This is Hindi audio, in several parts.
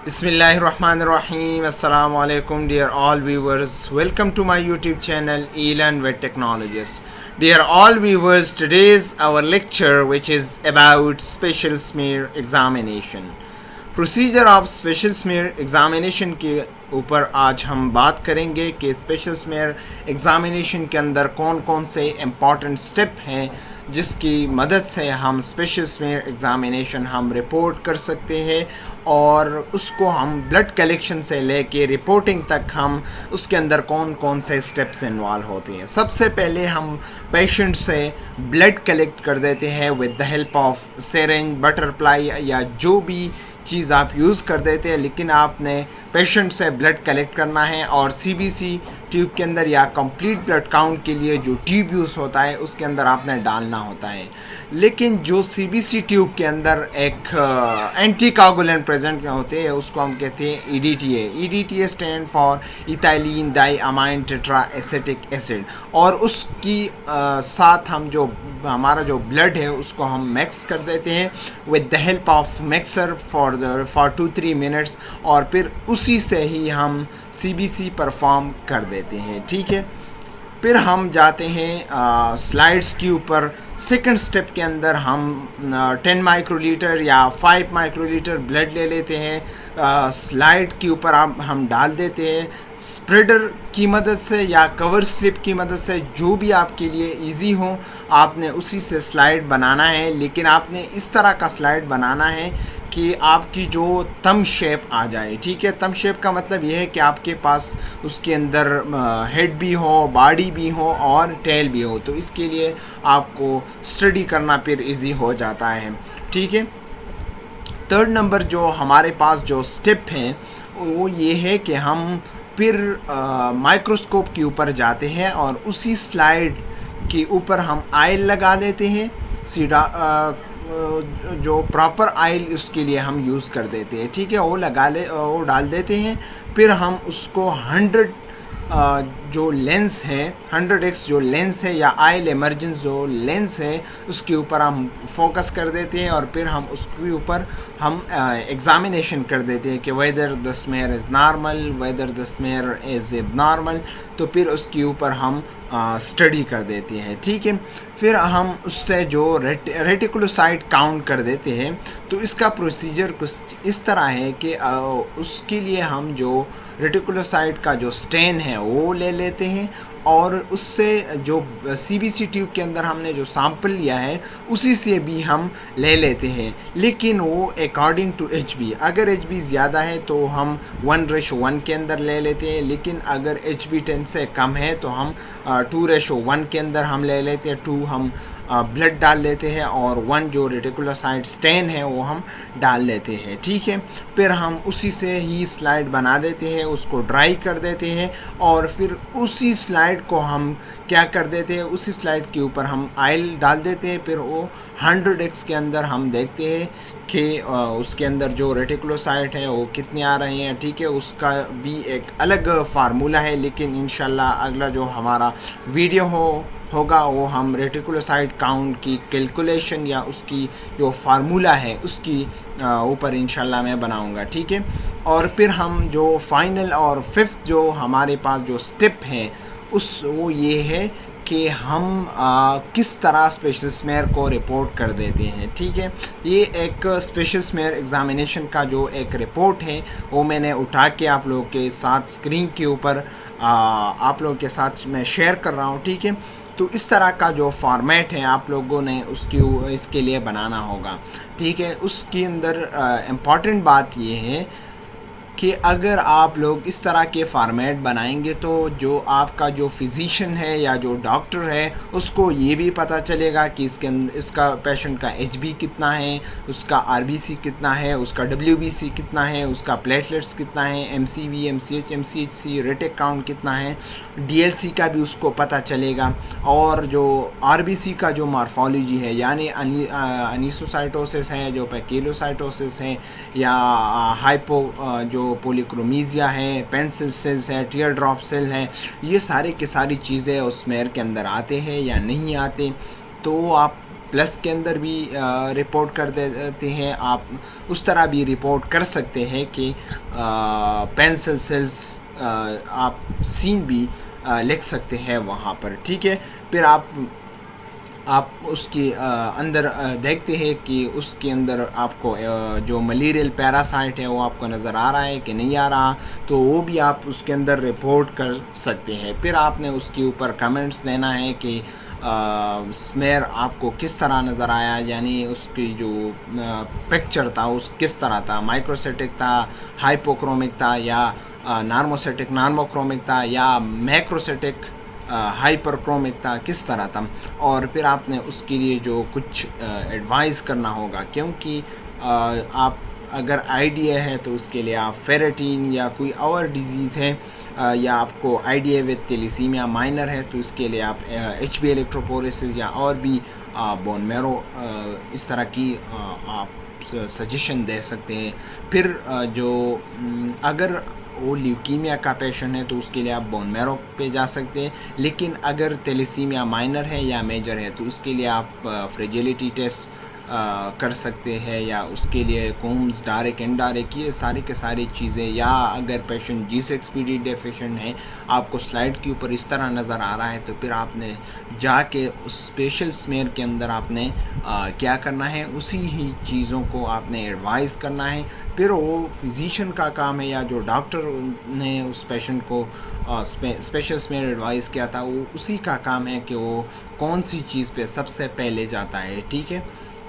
Bismillahirrahmanirrahim. Assalamu alaikum, dear all viewers. Welcome to my YouTube channel, Elan with Technologist. Dear all viewers, today's our lecture, which is about special smear examination. Procedure of special smear examination के ऊपर आज हम बात करेंगे कि स्पेशल स्मेयर एग्ज़ामिनेशन के अंदर कौन कौन से इम्पॉर्टेंट स्टेप हैं जिसकी मदद से हम स्पेशल स्मेयर एग्ज़ामिनेशन हम रिपोर्ट कर सकते हैं और उसको हम ब्लड कलेक्शन से लेके रिपोर्टिंग तक हम उसके अंदर कौन कौन से स्टेप्स इन्वॉल्व होते हैं। सबसे पहले हम पेशेंट से ब्लड कलेक्ट कर देते हैं with the help of syringe, butterfly या जो भी चीज़ आप यूज़ कर देते हैं, लेकिन आपने पेशेंट से ब्लड कलेक्ट करना है और सीबीसी ट्यूब के अंदर या कंप्लीट ब्लड काउंट के लिए जो ट्यूब यूज़ होता है उसके अंदर आपने डालना होता है। लेकिन जो सीबीसी ट्यूब के अंदर एक एंटीकोगुलेंट प्रेजेंट होते हैं उसको हम कहते हैं EDTA. EDTA stand for ethylene diamine tetra acetic acid, और उसकी साथ हम जो हमारा जो ब्लड है उसको हम मिक्स कर देते हैं with the help of mixer for 2-3 minutes, और फिर उसी से ही हम सीबीसी परफॉर्म कर देते हैं। ठीक है, फिर हम जाते हैं स्लाइड्स के ऊपर। सेकंड स्टेप के अंदर हम 10 माइक्रोलीटर या 5 माइक्रोलीटर ब्लड ले लेते हैं, स्लाइड के ऊपर हम डाल देते हैं स्प्रेडर की मदद से या कवर स्लिप की मदद से, जो भी आपके लिए इजी हो आपने उसी से स्लाइड बनाना है। लेकिन आपने इस तरह का स्लाइड बनाना है कि आपकी जो थंब शेप आ जाए। ठीक है, थंब शेप का मतलब यह है कि आपके पास उसके अंदर हेड भी हो, बॉडी भी हो और टेल भी हो, तो इसके लिए आपको स्टडी करना फिर इजी हो जाता है। ठीक है, थर्ड नंबर जो हमारे पास जो स्टेप हैं वो ये है कि हम फिर माइक्रोस्कोप के ऊपर जाते हैं और उसी स्लाइड के ऊपर हम आयल लगा देते हैं सीधा, जो प्रॉपर आयल उसके लिए हम यूज़ कर देते हैं। ठीक है, वो डाल देते हैं। फिर हम उसको 100 जो लेंस है 100x जो लेंस है या आयल इमर्जेंस जो लेंस है उसके ऊपर हम फोकस कर देते हैं, और फिर हम उसके ऊपर हम एग्ज़ामिनेशन कर देते हैं कि whether the smear is normal, whether the smear is abnormal, तो फिर उसके ऊपर हम स्टडी कर देते हैं। ठीक है, फिर हम उससे जो रेटिकुलोसाइट काउंट कर देते हैं। तो इसका प्रोसीजर कुछ इस तरह है कि उसके लिए हम जो रेटिकुलोसाइट का जो स्टेन है वो ले लेते हैं, और उससे जो सीबीसी ट्यूब के अंदर हमने जो सैंपल लिया है उसी से भी हम ले लेते हैं, लेकिन वो अकॉर्डिंग टू एचबी। अगर एचबी ज़्यादा है तो हम 1:1 के अंदर ले लेते हैं, लेकिन अगर एचबी 10 से कम है तो हम 2:1 के अंदर हम ले लेते हैं। 2 हम ब्लड डाल लेते हैं और 1 जो रेटिकुलोसाइट स्टेन है वो हम डाल लेते हैं। ठीक है, फिर हम उसी से ही स्लाइड बना देते हैं, उसको ड्राई कर देते हैं, और फिर उसी स्लाइड को हम क्या कर देते हैं, उसी स्लाइड के ऊपर हम आयल डाल देते हैं। फिर वो 100x के अंदर हम देखते हैं कि उसके अंदर जो रेटिकुलोसाइट है वो कितने आ रहे हैं। ठीक है, उसका भी एक अलग फार्मूला है, लेकिन इंशाल्लाह अगला जो हमारा वीडियो होगा वो हम रेटिकुलोसाइट काउंट की कैलकुलेशन या उसकी जो फार्मूला है उसकी ऊपर इंशाल्लाह मैं बनाऊंगा। ठीक है, और फिर हम जो फाइनल और फिफ्थ जो हमारे पास जो स्टेप है वो ये है कि हम किस तरह स्पेशल स्मेयर को रिपोर्ट कर देते हैं। ठीक है, ये एक स्पेशल स्मेयर एग्ज़ामिनेशन का जो एक रिपोर्ट है वो मैंने उठा के आप लोगों के साथ स्क्रीन के ऊपर आप लोगों के साथ मैं शेयर कर रहा हूँ। ठीक है, तो इस तरह का जो फॉर्मेट है आप लोगों ने इसके लिए बनाना होगा। ठीक है, उसके अंदर इम्पॉर्टेंट बात ये है कि अगर आप लोग इस तरह के फॉर्मेट बनाएंगे तो जो आपका जो फिजिशियन है या जो डॉक्टर है उसको ये भी पता चलेगा कि इसका पेशेंट का एचबी कितना है, उसका आरबीसी कितना है, उसका डब्ल्यूबीसी कितना है, उसका प्लेटलेट्स कितना है, MCV, MCH, MCHC, retic count कितना है, डीएलसी का भी उसको पता चलेगा, और जो आरबीसी का जो मॉर्फोलॉजी है यानी अनीसोसाइटोसिस है, जो पैकेलोसाइटोसिस है, या हाइपो जो पोलिक्रोमीजिया है, पेंसिल सेल्स है, टीयर ड्रॉप सेल है, ये सारे की सारी चीज़ें उस स्मेयर के अंदर आते हैं या नहीं आते। तो आप प्लस के अंदर भी रिपोर्ट कर देते हैं, आप उस तरह भी रिपोर्ट कर सकते हैं कि पेंसिल सेल्स आप सीन भी लिख सकते हैं वहाँ पर, ठीक है। फिर आप उसके अंदर देखते हैं कि उसके अंदर आपको जो मलेरियल पैरासाइट है वो आपको नज़र आ रहा है कि नहीं आ रहा, तो वो भी आप उसके अंदर रिपोर्ट कर सकते हैं। फिर आपने उसके ऊपर कमेंट्स देना है कि स्मेयर आपको किस तरह नज़र आया, यानी उसकी जो पिक्चर था उस किस तरह था, माइक्रोसेटिक था, हाइपोक्रोमिक था, या नार्मोसेटिक नार्मोक्रोमिक था, या मैक्रोसेटिक हाइपरक्रोमिक था, किस तरह था। और फिर आपने उसके लिए जो कुछ एडवाइस करना होगा, क्योंकि आप अगर आईडीए है तो उसके लिए आप फेरेटिन या कोई और डिजीज़ है, या आपको आईडीए विद थैलेसीमिया माइनर है तो उसके लिए आप एचबी इलेक्ट्रोपोरेसिस या और भी बोन मैरो इस तरह की आप सजेशन दे सकते हैं। फिर जो अगर वो ल्यूकीमिया का पेशेंट है तो उसके लिए आप बोन मैरो पे जा सकते हैं, लेकिन अगर थैलेसीमिया माइनर है या मेजर है तो उसके लिए आप फ्रेजिलिटी टेस्ट कर सकते हैं, या उसके लिए कोम्स डायरेक्ट इनडायरेक्ट ये सारी के सारी चीज़ें। या अगर पेशेंट G6PD डेफिशिएंट है, आपको स्लाइड के ऊपर इस तरह नज़र आ रहा है, तो फिर आपने जाके उस स्पेशल स्मेयर के अंदर आपने क्या करना है, उसी ही चीज़ों को आपने एडवाइस करना है। फिर वो फिजिशियन का काम है या जो डॉक्टर ने उस पेशेंट को स्पेशल स्मेयर एडवाइस किया था वो उसी का काम है कि वो कौन सी चीज़ पे सबसे पहले जाता है, ठीक है।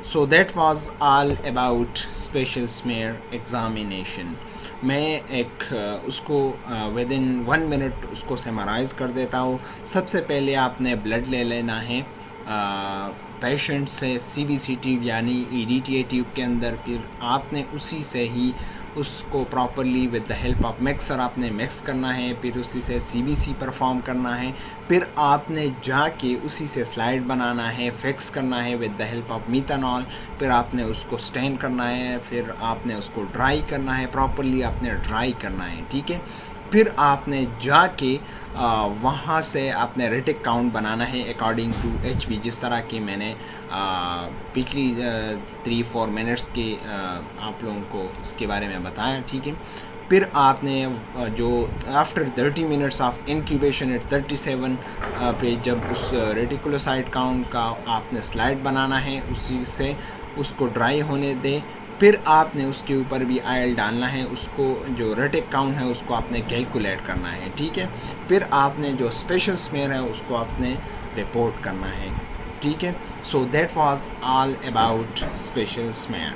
So that was all about special smear examination. मैं एक उसको विद इन 1 मिनट उसको समराइज़ कर देता हूँ। सबसे पहले आपने ब्लड ले लेना है पेशेंट से CBC ट्यूब यानी EDTA ट्यूब के अंदर, फिर आपने उसी से ही उसको properly with the help of mixer आपने मिक्स करना है, फिर उसी से CBC परफॉर्म करना है, फिर आपने जाके उसी से स्लाइड बनाना है, फिक्स करना है विद द हेल्प ऑफ मीथानॉल, फिर आपने उसको स्टेन करना है, फिर आपने उसको ड्राई करना है, प्रॉपरली आपने ड्राई करना है, ठीक है। फिर आपने जाके वहाँ से आपने रेटिक काउंट बनाना है अकॉर्डिंग टू HB, जिस तरह की मैंने पिछली 3-4 मिनट्स के आप लोगों को इसके बारे में बताया, ठीक है। फिर आपने जो after 30 minutes of incubation at 37 पे जब उस रेटिकुलोसाइट काउंट का आपने स्लाइड बनाना है, उसी से उसको ड्राई होने दें। फिर आपने उसके ऊपर भी ऑयल डालना है, उसको जो रेटिक काउंट है उसको आपने कैलकुलेट करना है, ठीक है। फिर आपने जो स्पेशल स्मेयर है उसको आपने रिपोर्ट करना है, ठीक है। So that was all about special smear.